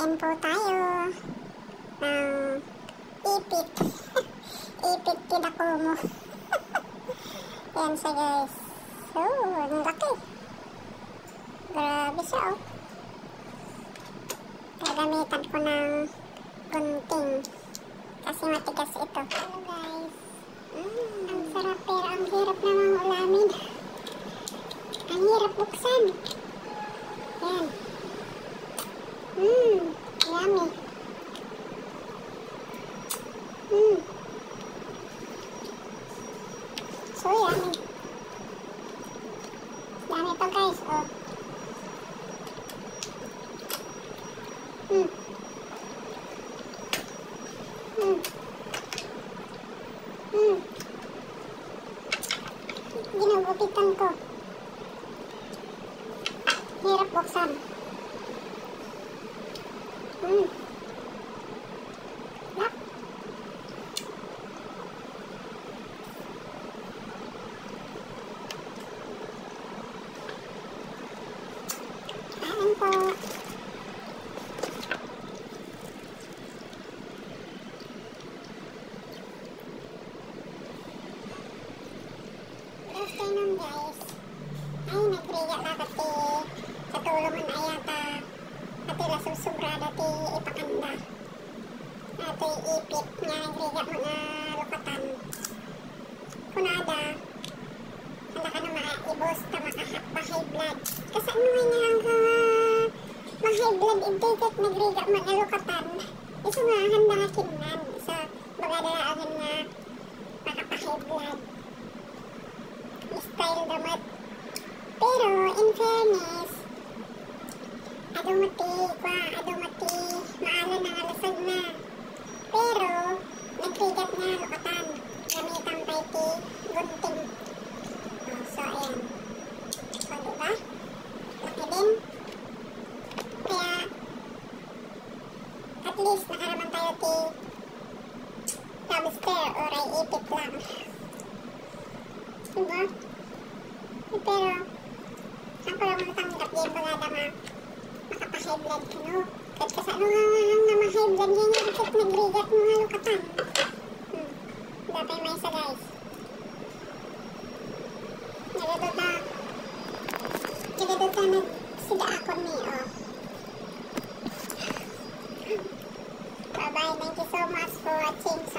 Kain po tayo ng ipit. Ipit kinakumo. Yan siya guys. So, ang laki. Grabe siya oh. Gagamitan ko ng gunting. Kasi matigas ito. Hello guys. Ang sarap pero ang hirap namang ulamin. Ang hirap buksan. Yan. Yummy. So yummy. Dami pa guys, oh. Ginugupitan ko. Hirap buksan. Lap. Kain po. Good afternoon guys. Ay, nagriga na kati sa tulungan ayata ati la susubra dati ipakanda ati ipit nga nagriga mo na lukatan kunada handa ka na maibos ta makahay blood kasi ano nga nga mahay blood intikat nagriga mo na lukatan iso nga handa nga kinnan sa bagadaagan nga makapahay blood style damat. Pero in fairness, adumati, maalan na alasag na. Pero nagrigat na lukatan, gamitan pa iti gunting. So ayan. So diba? Laki din. Kaya at least nakaraman tayo ti lobster or ay ipit lang. Diba? Pero ako lang matanggap din bagada makapahay blood ka no. Kahit kasi ano nga mahay blood yan yung ikit nagrigat mo nga lukatan. Dapay may isa guys. Nagaduta nagsiga ako ni oh. Bye bye, thank you so much for watching.